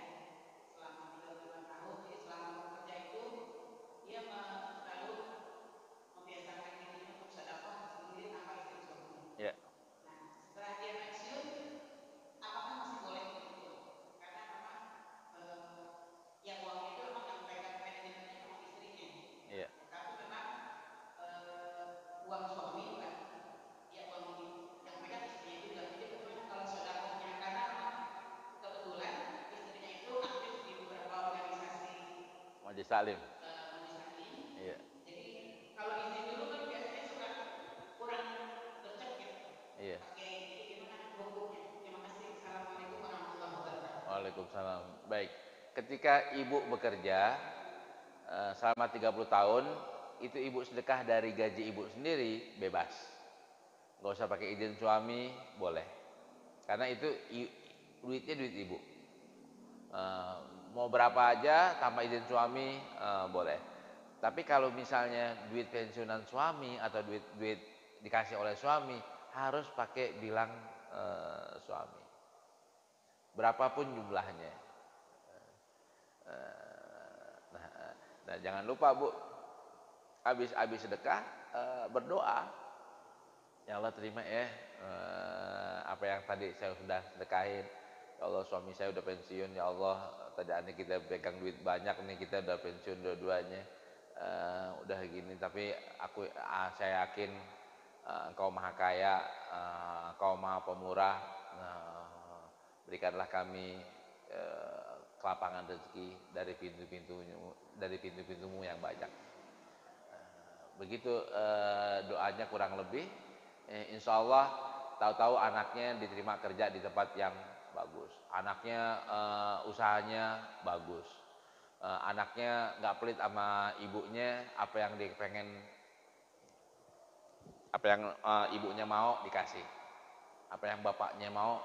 selama 35 tahun. Jadi selama bekerja itu dia selalu membiasakan dirinya untuk sedekah sendiri tanpa izin suami. Ya. Nah, setelah dia pensiun, apakah masih boleh begitu? Karena memang ya uangnya itu memang yang pegang manajemennya memang istrinya. Iya. Tapi memang uang suami bukan, ya uang yang pegang istrinya juga. Jadi bagaimana kalau sedekahnya? Karena memang kebetulan istrinya itu aktif di beberapa organisasi Majelis Salim. majelis taklim. Iya. Jadi kalau izin dulu kan biasanya suka kurang gercep gitu. Iya. Pak Kiai, jadi gimana hukumnya? Terima kasih. Assalamualaikum warahmatullahi wabarakatuh. Waalaikumsalam. Baik. Ketika ibu bekerja selama 30 tahun, itu ibu sedekah dari gaji ibu sendiri bebas. Nggak usah pakai izin suami, boleh. Karena itu duitnya duit ibu. Mau berapa aja tanpa izin suami boleh. Tapi kalau misalnya duit pensiunan suami atau duit dikasih oleh suami, harus pakai bilang suami. Berapapun jumlahnya. Nah, nah jangan lupa Bu, habis sedekah berdoa. Ya Allah terima ya apa yang tadi saya sudah sedekahin. Ya Allah suami saya udah pensiun, ya Allah tadi aneh kita pegang duit banyak nih, kita udah pensiun dua-duanya. Udah gini tapi saya yakin Engkau maha kaya, Engkau maha pemurah. Berikanlah kami kelapangan rezeki dari pintu-pintumu yang banyak. Begitu doanya kurang lebih. Insya Allah tahu-tahu anaknya diterima kerja di tempat yang bagus, anaknya usahanya bagus, anaknya nggak pelit sama ibunya, apa yang dia pengen, apa yang ibunya mau dikasih, apa yang bapaknya mau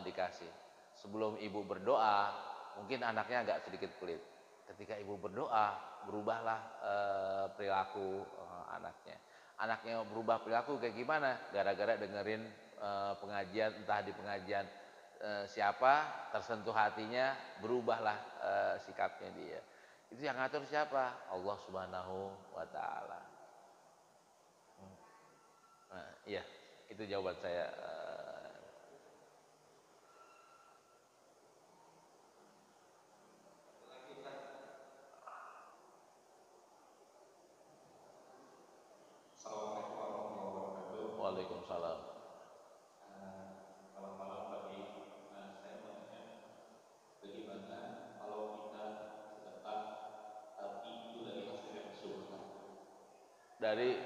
dikasih. Sebelum ibu berdoa, mungkin anaknya agak sedikit pelit. Ketika ibu berdoa, berubahlah perilaku anaknya. Anaknya berubah perilaku kayak gimana? Gara-gara dengerin pengajian, entah di pengajian siapa, tersentuh hatinya, berubahlah sikapnya dia. Itu yang ngatur siapa? Allah Subhanahu wa Ta'ala. Nah, iya, itu jawaban saya. Assalamualaikum warahmatullahi wabarakatuh. Waalaikumsalam. Selamat malam Pak Kiai. Saya mau tanya, bagaimana kalau kita sedekah tapi itu dari hasil yang syubhat?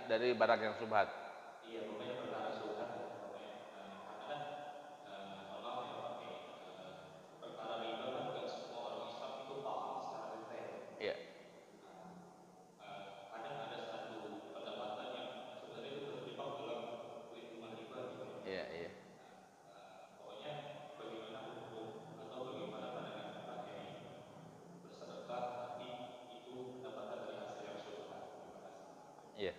Dari barang yang subhat. Iya, pokoknya perkara syubhat ya. Pokoknya karena kan Allah ya Pak Kiai, perkara riba kan nggak semua orang Islam itu paham secara detail. Iya. Kadang ada satu pendapatan yang sebenarnya itu terjebak dalam lingkungan riba gitu ya. Iya, iya. Pokoknya bagaimana hukum atau bagaimana pandangan Pak Kiai bersedekah tapi itu mendapatkan dari hasil yang syubhat. Terima kasih. Iya.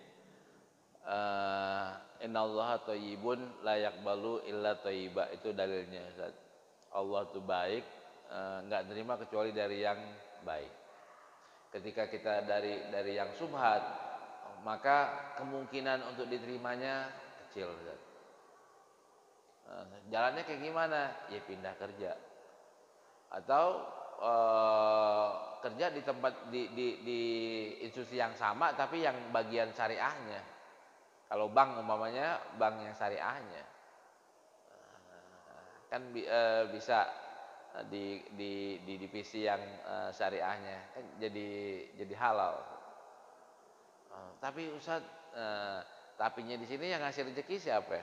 Innallaha thayyibun la yaqbalu illa thayyiba, itu dalilnya Ustaz. Allah itu baik, enggak terima kecuali dari yang baik. Ketika kita dari yang subhat, maka kemungkinan untuk diterimanya kecil Ustaz. Jalannya kayak gimana? Ya pindah kerja. Atau kerja di tempat di institusi yang sama tapi yang bagian syariahnya. Kalau bank umpamanya bank yang syariahnya, kan bisa di divisi yang syariahnya kan jadi halal. Tapi Ustaz, tapinya di sini yang ngasih rezeki siapa?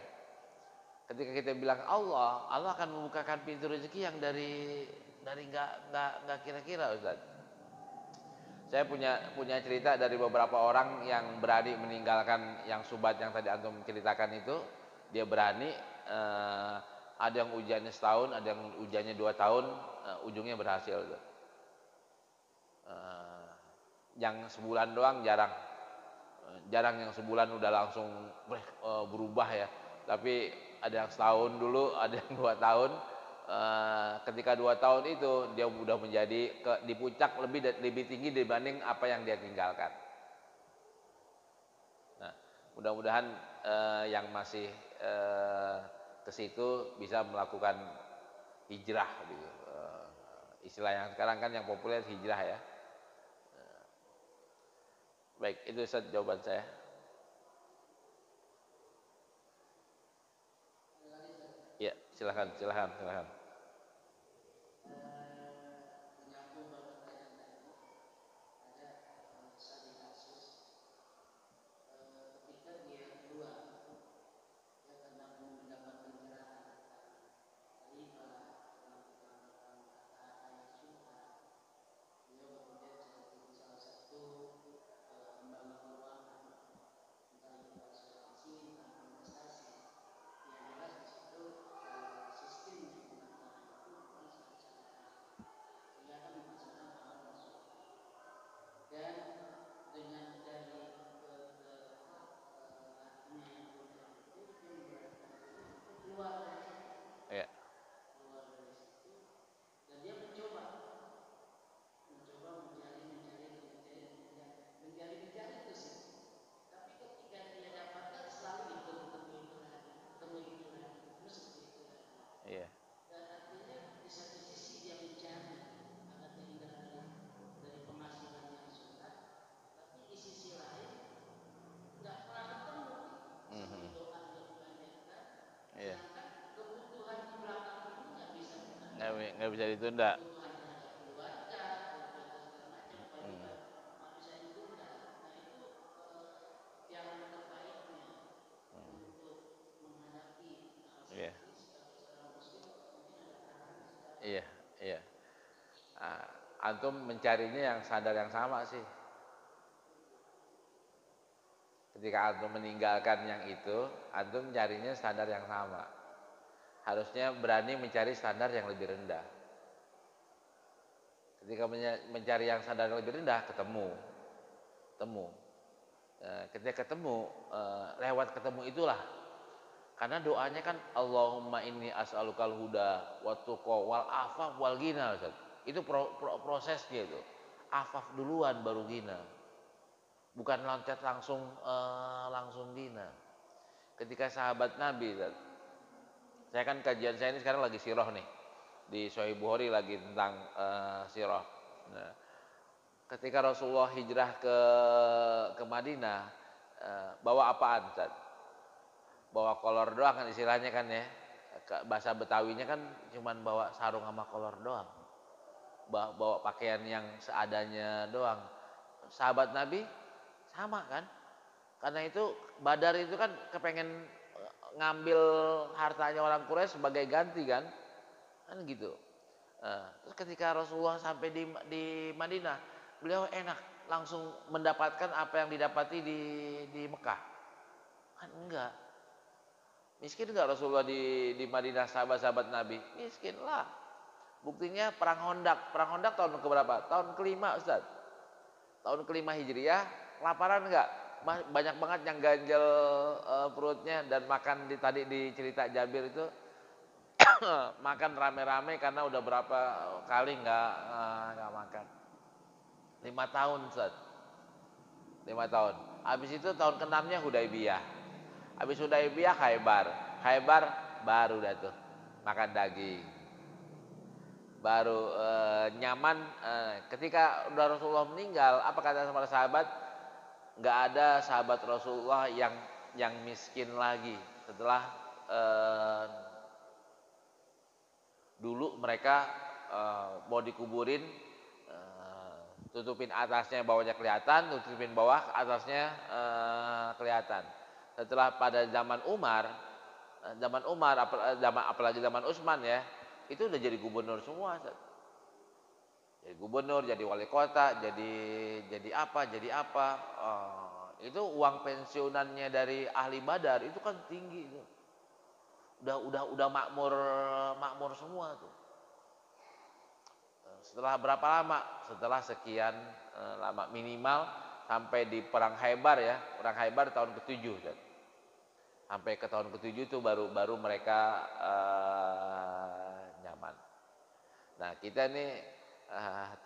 Ketika kita bilang Allah akan membukakan pintu rezeki yang dari nggak kira-kira Ustaz. Saya punya cerita dari beberapa orang yang berani meninggalkan yang subat yang tadi antum ceritakan itu. Dia berani, ada yang ujiannya setahun, ada yang ujiannya 2 tahun, ujungnya berhasil. Yang sebulan doang jarang, yang sebulan udah langsung berubah ya. Tapi ada yang setahun dulu, ada yang 2 tahun. Ketika 2 tahun itu dia sudah menjadi di puncak lebih tinggi dibanding apa yang dia tinggalkan. Nah, mudah-mudahan yang masih ke situ bisa melakukan hijrah gitu. Istilah yang sekarang kan yang populer hijrah ya. Baik, itu jawaban saya. Ya, silakan. nggak bisa ditunda. kebutuhan terhadap keluarga, kebutuhan segala macam, kewajiban nggak bisa ditunda. Nah itu yang terbaiknya untuk menghadapi hal Iya, seperti ini sebagai seorang muslim mungkin ada arahan secara iya, iya. Ah, antum mencarinya yang sadar yang sama sih. Ketika antum meninggalkan yang itu, antum mencarinya standar yang sama. Harusnya berani mencari standar yang lebih rendah. Ketika mencari yang standar yang lebih rendah, ketemu. Ketika ketemu, lewat ketemu itulah. Karena doanya kan Allahumma inni as'alukal huda wa tuqa wal afaf wal ghina. Ustaz. Itu prosesnya itu. Afaf duluan baru ghina. Bukan loncat langsung ghina. Ketika sahabat Nabi, Ustaz, saya kan kajian saya ini sekarang lagi sirah nih. Di Sahih Bukhari lagi tentang sirah. Nah, ketika Rasulullah hijrah ke Madinah, bawa apaan, Ustaz? Bawa kolor doang kan istilahnya kan ya. Bahasa Betawinya kan cuman bawa sarung sama kolor doang. Bawa pakaian yang seadanya doang. Sahabat Nabi sama kan? Karena itu Badar itu kan kepengen ngambil hartanya orang Quraisy sebagai ganti kan gitu. Terus ketika Rasulullah sampai di Madinah, beliau enak langsung mendapatkan apa yang didapati di Mekah. Kan enggak. Miskin enggak Rasulullah di Madinah, sahabat-sahabat Nabi? Miskin lah. Buktinya perang Hondak. Perang Hondak tahun keberapa? Tahun kelima, Ustaz. Tahun kelima Hijriah, laparan enggak? Banyak banget yang ganjel perutnya dan makan tadi di cerita Jabir itu makan rame-rame karena udah berapa kali nggak makan. 5 tahun, Ustaz. 5 tahun. Habis itu tahun ke-6-nya Hudaybiyah. Habis Hudaybiyah Khaybar. Khaybar baru dah tuh makan daging. Baru nyaman. Ketika udah Rasulullah meninggal, apa kata para sahabat? Nggak ada sahabat Rasulullah yang miskin lagi setelah dulu mereka mau dikuburin, tutupin atasnya bawahnya kelihatan, tutupin bawah atasnya kelihatan. Setelah pada zaman Umar, apalagi zaman Utsman ya, itu udah jadi gubernur semua. Jadi gubernur, jadi wali kota, jadi apa. Itu uang pensiunannya dari ahli Badar itu kan tinggi itu. Udah makmur semua tuh. Setelah berapa lama? Setelah sekian lama, minimal sampai di perang Khaybar ya. Perang Khaybar tahun ke-7. Sampai ke tahun ke-7 itu baru mereka nyaman. Nah, kita nih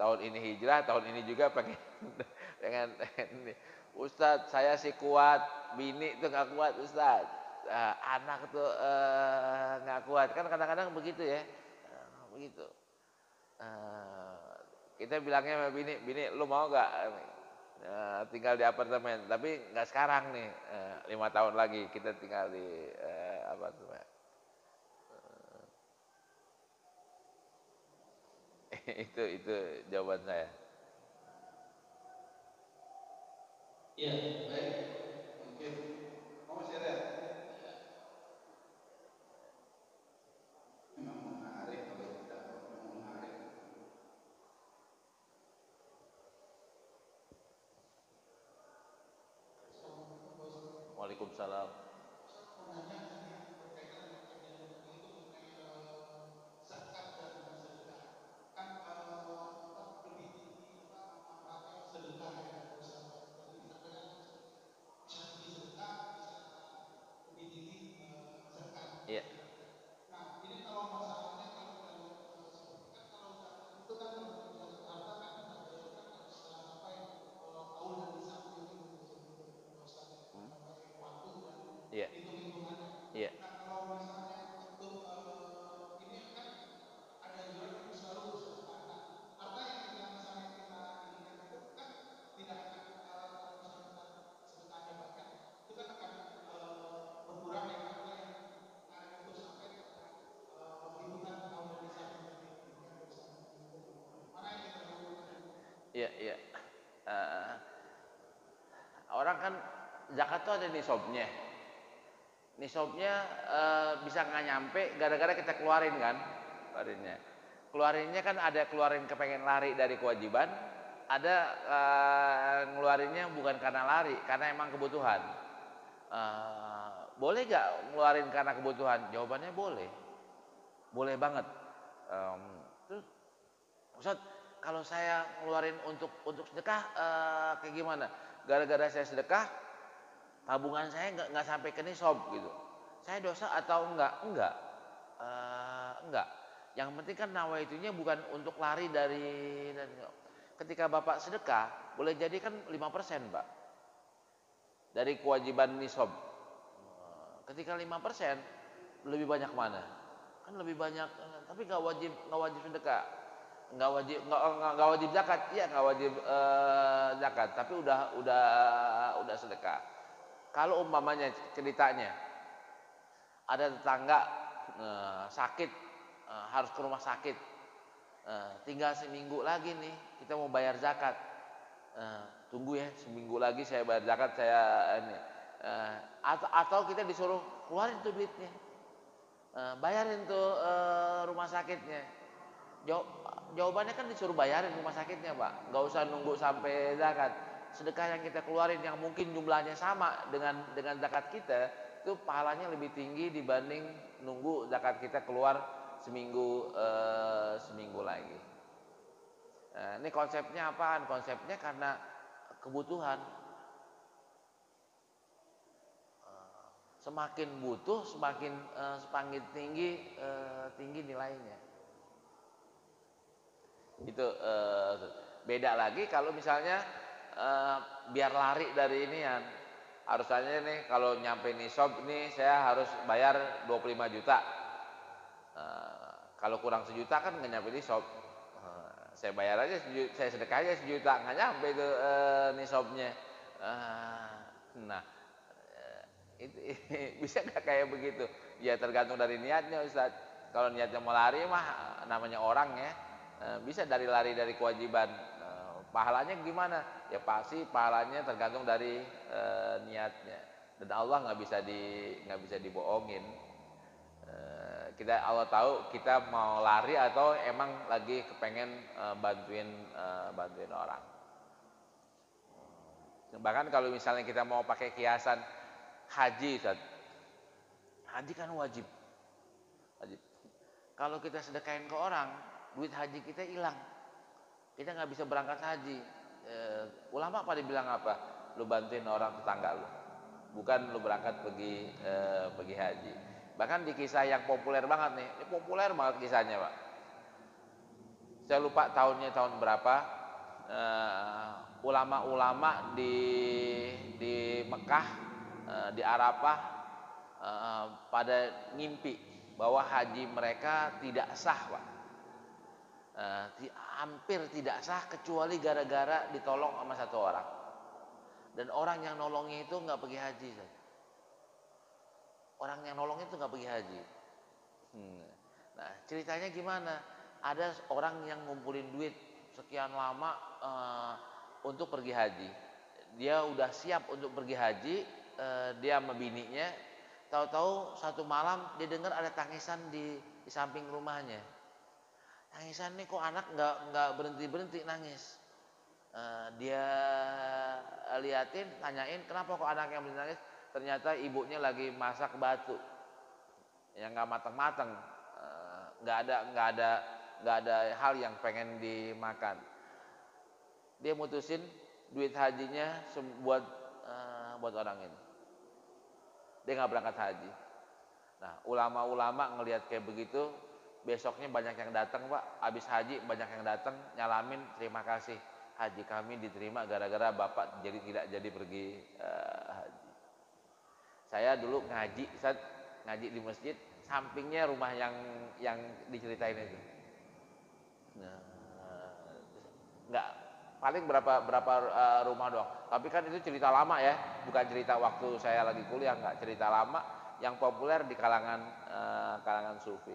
tahun ini hijrah, tahun ini juga pengen dengan ini. Ustadz, saya sih kuat, bini tuh nggak kuat, Ustadz. Anak tuh nggak kuat. Kan kadang-kadang begitu ya. Begitu. Kita bilangnya sama bini lu mau gak tinggal di apartemen, tapi nggak sekarang nih, 5 tahun lagi kita tinggal di apartemen. Itu jawaban saya. Iya, baik. Mungkin masih ada. Memang menarik kalau kita memang menarik. Waalaikumsalam. Iya, iya, iya, Iya, iya. Eh, orang kan zakat tuh ada nisabnya. Nisabnya bisa nggak nyampe gara-gara kita keluarin kan, keluarinnya. Keluarinnya kan ada keluarin kepengen lari dari kewajiban, ada ngeluarinnya bukan karena lari, karena emang kebutuhan. Boleh gak ngeluarin karena kebutuhan? Jawabannya boleh, boleh banget. Terus Ustaz, kalau saya ngeluarin untuk sedekah kayak gimana? Gara-gara saya sedekah, tabungan saya nggak sampai ke nisab gitu. Saya dosa atau enggak? Enggak. Enggak. Yang penting kan nawaitunya bukan untuk lari dari ketika Bapak sedekah, boleh jadi kan 5%, Pak. Dari kewajiban nisab. Ketika 5%, lebih banyak mana? Kan lebih banyak, tapi nggak wajib sedekah. Nggak wajib zakat, iya nggak wajib zakat, tapi udah sedekah. Kalau umpamanya ceritanya ada tetangga sakit, harus ke rumah sakit, tinggal seminggu lagi nih kita mau bayar zakat, tunggu ya seminggu lagi saya bayar zakat, saya ini, atau kita disuruh keluarin tuh duitnya, bayarin tuh rumah sakitnya. Jawabannya kan disuruh bayarin rumah sakitnya, Pak. Nggak usah nunggu sampai zakat. Sedekah yang kita keluarin yang mungkin jumlahnya sama dengan zakat kita, itu pahalanya lebih tinggi dibanding nunggu zakat kita keluar seminggu lagi. Ini konsepnya apaan? Konsepnya karena kebutuhan. Semakin butuh, semakin tinggi nilainya. Itu beda lagi kalau misalnya biar lari dari ini ya, harusnya nih kalau nyampe nisab nih saya harus bayar 25 juta, kalau kurang sejuta kan nggak nyampe nisab, saya bayar aja saya sedekah aja sejuta, nggak nyampe itu nisabnya. Nah itu bisa nggak kayak begitu ya, tergantung dari niatnya Ustaz. Kalau niatnya mau lari mah namanya orang ya, bisa lari dari kewajiban. Pahalanya gimana? Ya pasti pahalanya tergantung dari niatnya. Dan Allah nggak bisa dibohongin. Allah tahu kita mau lari atau emang lagi kepengen bantuin orang. Bahkan kalau misalnya kita mau pakai kiasan haji, Ustaz. Haji kan wajib. Kalau kita sedekahin ke orang, duit haji kita hilang, kita nggak bisa berangkat haji. Ulama pada bilang apa? Lu bantuin orang tetangga lu, bukan lu berangkat pergi haji. Bahkan di kisah yang populer banget nih, ini populer banget kisahnya, Pak. Saya lupa tahunnya tahun berapa. Ulama-ulama di Mekah, di Arafah, pada ngimpi bahwa haji mereka tidak sah, Pak. Hampir tidak sah kecuali gara-gara ditolong sama satu orang, dan orang yang nolongnya itu nggak pergi haji. Orang yang nolongnya itu nggak pergi haji. Nah ceritanya gimana? Ada orang yang ngumpulin duit sekian lama untuk pergi haji. Dia udah siap untuk pergi haji, dia sama bininya. Tahu-tahu satu malam dia dengar ada tangisan di samping rumahnya. Tangisan nih kok anak nggak berhenti nangis. Dia liatin, tanyain kenapa kok anak yang berhenti nangis. Ternyata ibunya lagi masak batu yang nggak matang-matang, nggak ada hal yang pengen dimakan. Dia mutusin duit hajinya buat orang ini. Dia nggak berangkat haji. Nah ulama-ulama ngelihat kayak begitu, besoknya banyak yang datang, Pak. Habis haji banyak yang datang nyalamin, terima kasih haji kami diterima gara-gara Bapak tidak jadi pergi haji. Saya dulu ngaji di masjid, sampingnya rumah yang diceritain itu. Nah, nggak paling berapa rumah doang. Tapi kan itu cerita lama ya, bukan cerita waktu saya lagi kuliah, nggak, cerita lama yang populer di kalangan sufi.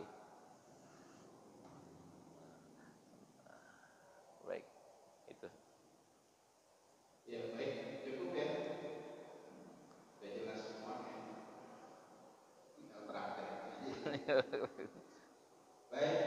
Baik, itu. Baik,